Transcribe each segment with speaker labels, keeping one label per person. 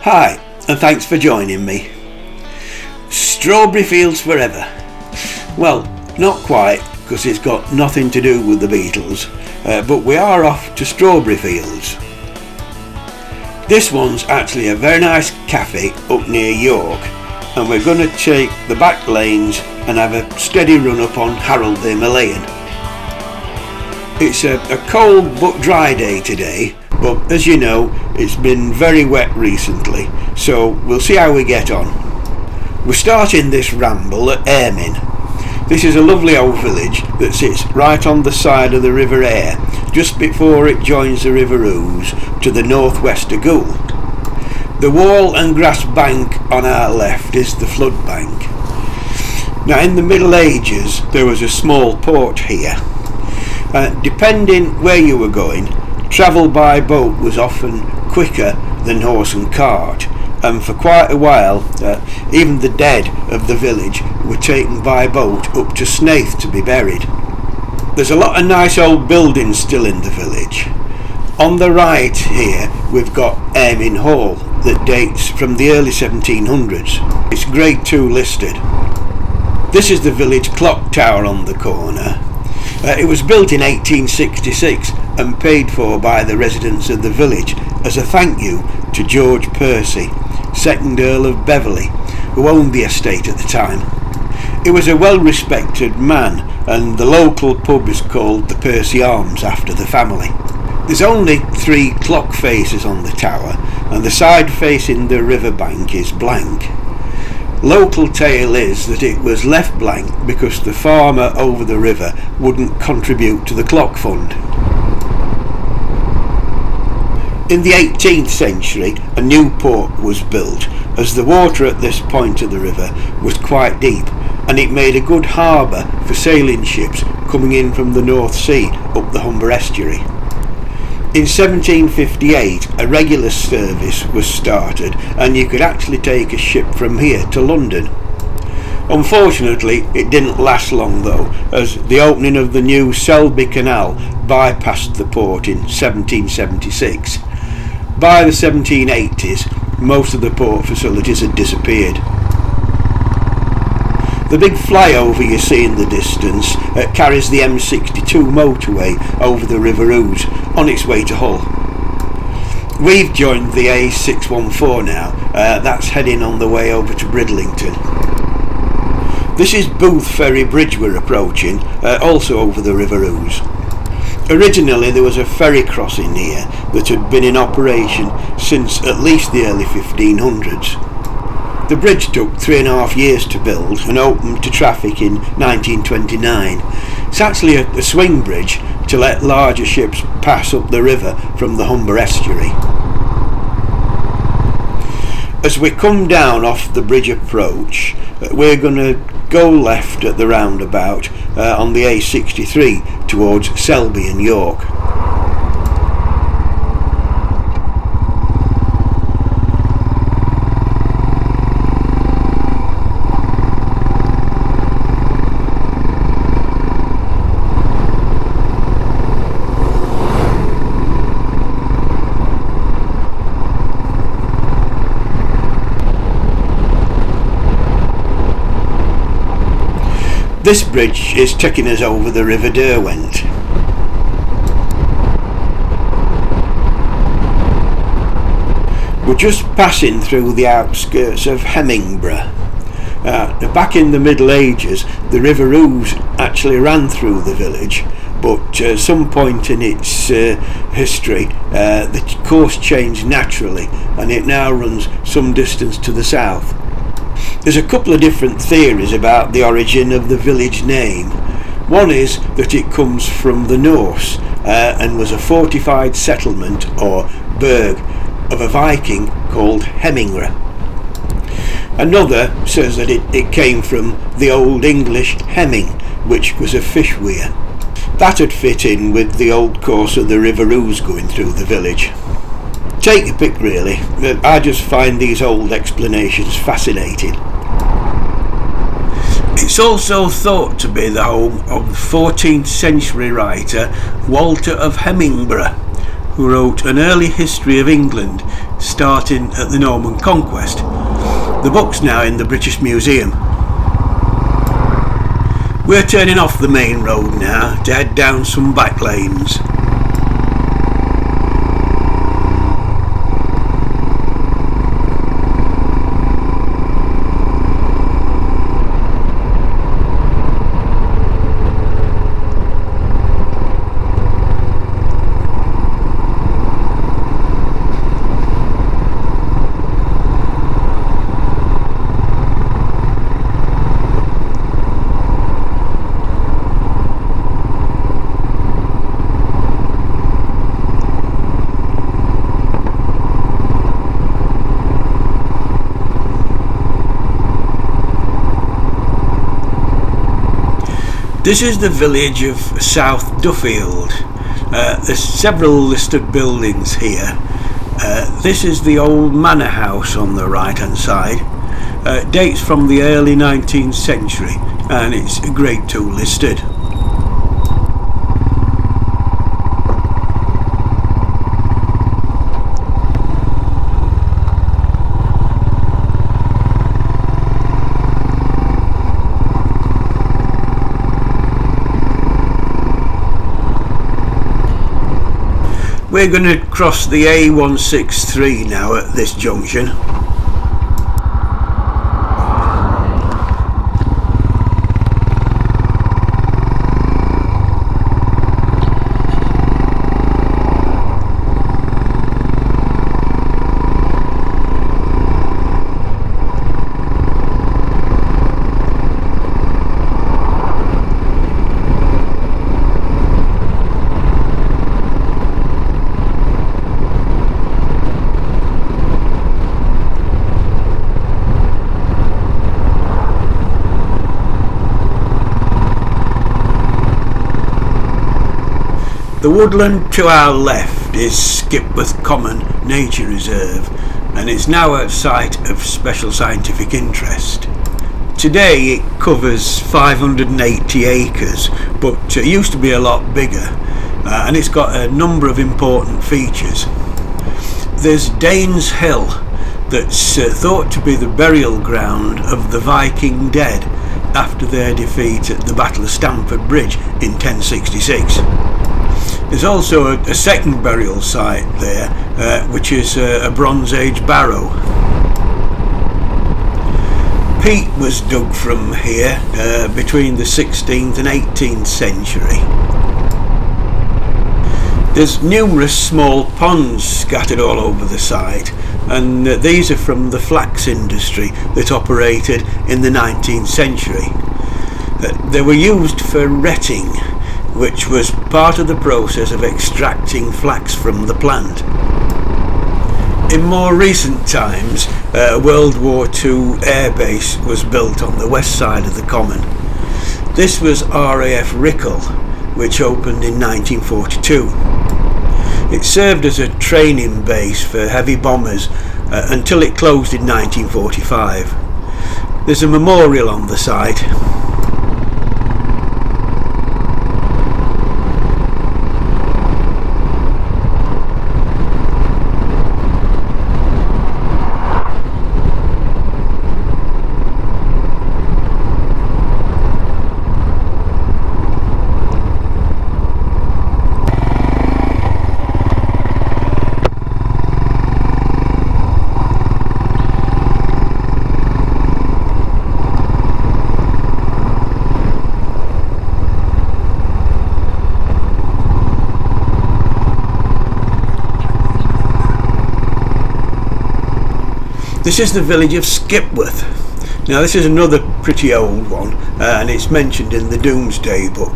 Speaker 1: Hi, and thanks for joining me. Strawberry fields forever. Well, not quite, because it's got nothing to do with the Beatles, but we are off to strawberry fields. This one's actually a very nice cafe up near York, and we're going to take the back lanes and have a steady run up on Harold the Himalayan. It's a cold but dry day today, but as you know, it's been very wet recently, so we'll see how we get on. We're starting this ramble at Enfield. This is a lovely old village that sits right on the side of the River Aire, just before it joins the River Ouse to the northwest of Goole. The wall and grass bank on our left is the flood bank. Now, in the Middle Ages there was a small port here. Depending where you were going, travel by boat was often quicker than horse and cart, and for quite a while even the dead of the village were taken by boat up to Snaith to be buried. There's a lot of nice old buildings still in the village. On the right here we've got Enfield Hall that dates from the early 1700s. It's Grade 2 listed. This is the village clock tower on the corner. It was built in 1866 and paid for by the residents of the village as a thank you to George Percy, 2nd Earl of Beverley, who owned the estate at the time. He was a well-respected man, and the local pub is called the Percy Arms after the family. There's only 3 clock faces on the tower, and the side facing the riverbank is blank. Local tale is that it was left blank because the farmer over the river wouldn't contribute to the clock fund. In the 18th century a new port was built, as the water at this point of the river was quite deep, and it made a good harbour for sailing ships coming in from the North Sea up the Humber estuary. In 1758 a regular service was started, and you could actually take a ship from here to London. Unfortunately it didn't last long though, as the opening of the new Selby Canal bypassed the port in 1776. By the 1780s most of the port facilities had disappeared. The big flyover you see in the distance carries the M62 motorway over the River Ouse on its way to Hull. We've joined the A614 now, that's heading on the way over to Bridlington. This is Booth Ferry Bridge we're approaching, also over the River Ouse. Originally there was a ferry crossing here that had been in operation since at least the early 1500s. The bridge took 3.5 years to build and opened to traffic in 1929. It's actually a swing bridge to let larger ships pass up the river from the Humber estuary. As we come down off the bridge approach, we're going to go left at the roundabout on the A63 towards Selby and York. This bridge is taking us over the River Derwent. We're just passing through the outskirts of Hemmingborough. Back in the Middle Ages the River Ouse actually ran through the village, but at some point in its history the course changed naturally and it now runs some distance to the south. There's a couple of different theories about the origin of the village name. One is that it comes from the Norse and was a fortified settlement or burg of a Viking called Hemmingra. Another says that it came from the Old English hemming, which was a fish weir. That would fit in with the old course of the River Ouse going through the village. Take your pick really, I just find these old explanations fascinating. It's also thought to be the home of 14th century writer Walter of Hemmingborough, who wrote an early history of England starting at the Norman Conquest. The book's now in the British Museum. We're turning off the main road now to head down some back lanes. This is the village of South Duffield. There's several listed buildings here. This is the old manor house on the right hand side. Dates from the early 19th century and it's Grade 2 listed. We're going to cross the A163 now at this junction. The woodland to our left is Skipworth Common Nature Reserve and it's now a site of special scientific interest. Today it covers 580 acres but it used to be a lot bigger and it's got a number of important features. There's Danes Hill that's thought to be the burial ground of the Viking dead after their defeat at the Battle of Stamford Bridge in 1066. There's also a second burial site there, which is a Bronze Age barrow. Peat was dug from here between the 16th and 18th century. There's numerous small ponds scattered all over the site, and these are from the flax industry that operated in the 19th century. They were used for retting, which was part of the process of extracting flax from the plant. In more recent times, a World War II airbase was built on the west side of the common. This was RAF Rickle, which opened in 1942. It served as a training base for heavy bombers until it closed in 1945. There's a memorial on the site. This is the village of Skipworth. Now this is another pretty old one and it's mentioned in the Domesday Book.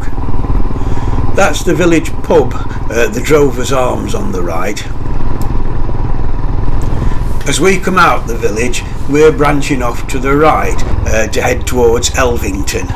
Speaker 1: That's the village pub, the Drover's Arms on the right. As we come out the village, we're branching off to the right to head towards Elvington.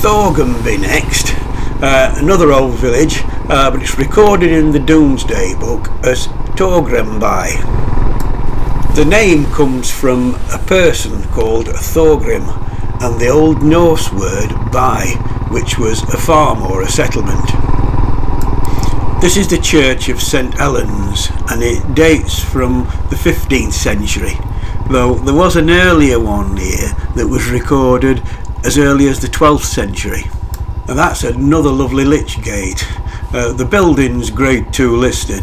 Speaker 1: Thorgunby next, another old village, but it's recorded in the Domesday Book as Torgrimby. The name comes from a person called Thorgrim and the Old Norse word by, which was a farm or a settlement. This is the church of St Helens, and it dates from the 15th century, though there was an earlier one here that was recorded as early as the 12th century. And that's another lovely lich gate. The building's grade 2 listed.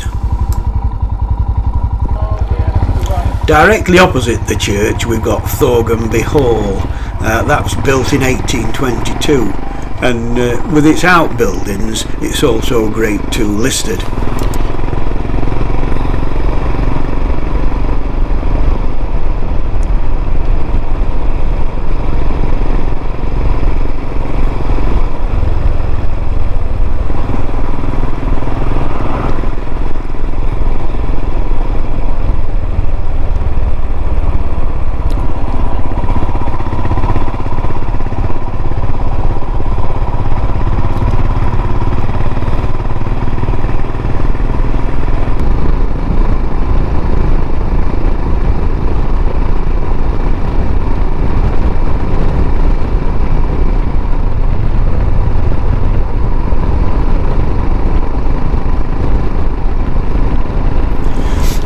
Speaker 1: Directly opposite the church we've got Thorgunby Hall. That was built in 1822, and with its outbuildings it's also grade 2 listed.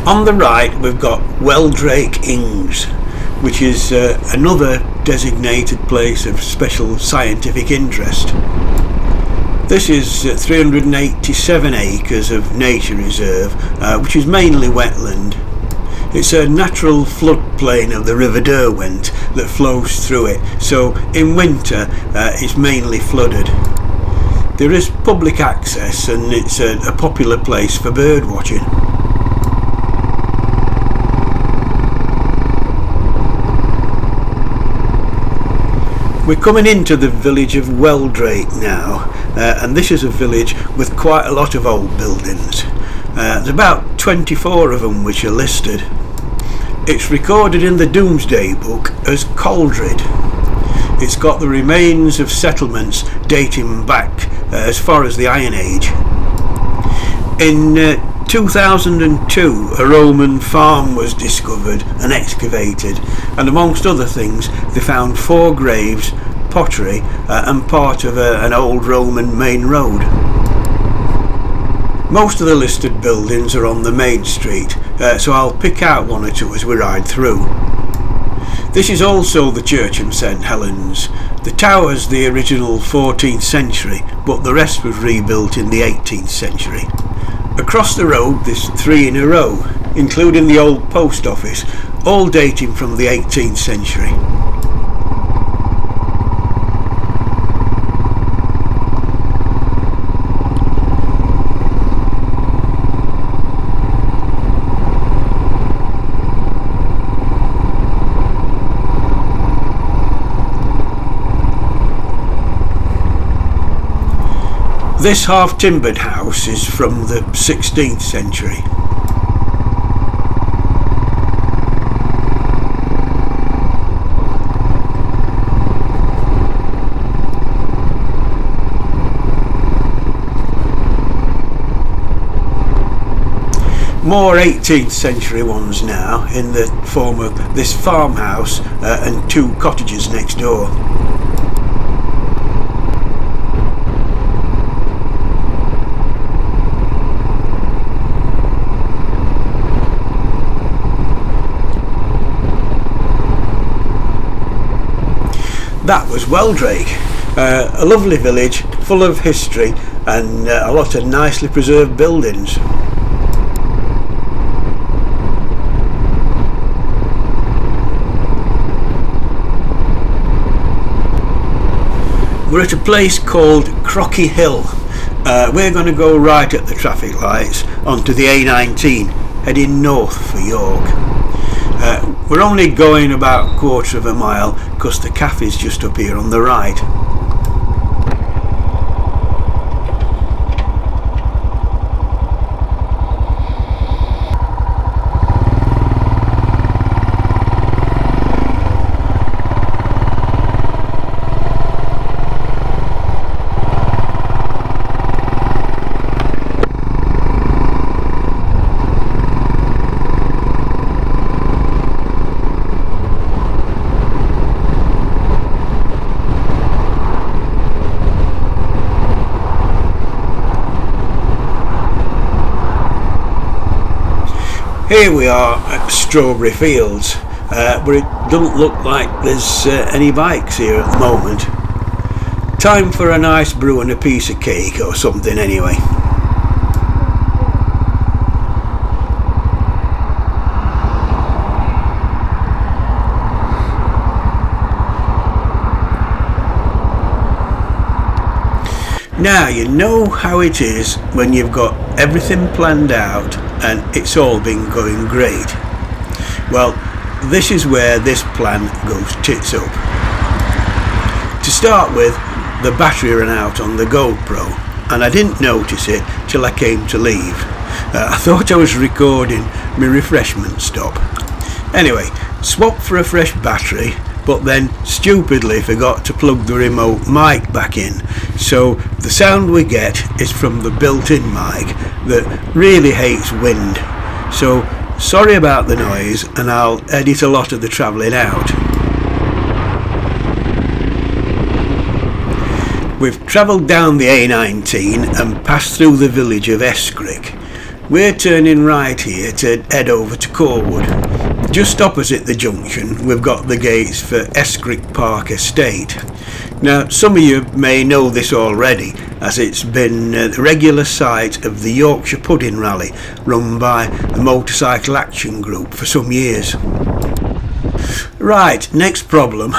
Speaker 1: On the right we've got Weldrake Ings, which is another designated place of special scientific interest. This is 387 acres of nature reserve, which is mainly wetland. It's a natural floodplain of the River Derwent that flows through it, so in winter it's mainly flooded. There is public access and it's a popular place for bird watching. We're coming into the village of Weldrake now, and this is a village with quite a lot of old buildings. There's about 24 of them which are listed. It's recorded in the Domesday Book as Coldred. It's got the remains of settlements dating back as far as the Iron Age. In 2002 a Roman farm was discovered and excavated, and amongst other things they found 4 graves, pottery and part of an old Roman main road. Most of the listed buildings are on the main street, so I'll pick out one or two as we ride through. This is also the church of St Helens. The tower's the original 14th century, but the rest was rebuilt in the 18th century. Across the road there's 3 in a row, including the old post office, all dating from the 18th century. This half-timbered house is from the 16th century. More 18th century ones now, in the form of this farmhouse and 2 cottages next door. That was Weldrake, a lovely village full of history and a lot of nicely preserved buildings. We're at a place called Crocky Hill. We're going to go right at the traffic lights onto the A19 heading north for York. We're only going about a quarter of a mile because the cafe's just up here on the right. Here we are at Strawberry Fields, but it doesn't look like there's any bikes here at the moment. Time for a nice brew and a piece of cake or something anyway. Now you know how it is when you've got everything planned out and it's all been going great. Well, this is where this plan goes tits up. To start with, the battery ran out on the GoPro and I didn't notice it till I came to leave. I thought I was recording my refreshment stop. Anyway, swapped for a fresh battery, but then stupidly forgot to plug the remote mic back in, so the sound we get is from the built-in mic that really hates wind. So sorry about the noise, and I'll edit a lot of the travelling out. We've travelled down the A19 and passed through the village of Escrick. We're turning right here to head over to Corwood. Just opposite the junction we've got the gates for Escrick Park Estate. Now some of you may know this already, as it's been the regular site of the Yorkshire Pudding Rally run by the Motorcycle Action Group for some years. Right, next problem.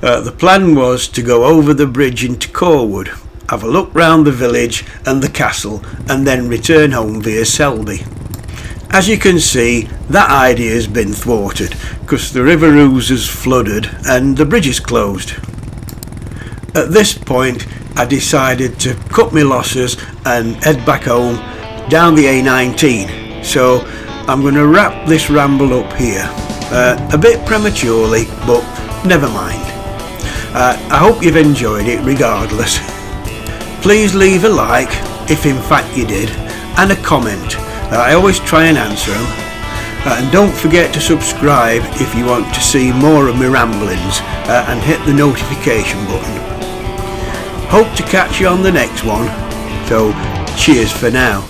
Speaker 1: The plan was to go over the bridge into Corwood, have a look round the village and the castle, and then return home via Selby. As you can see, that idea has been thwarted because the River Ouse has flooded and the bridge is closed. At this point I decided to cut my losses and head back home down the A19, so I'm going to wrap this ramble up here, a bit prematurely, but never mind. I hope you've enjoyed it regardless. Please leave a like if in fact you did, and a comment. I always try and answer them, and don't forget to subscribe if you want to see more of my ramblings, and hit the notification button. Hope to catch you on the next one, so cheers for now.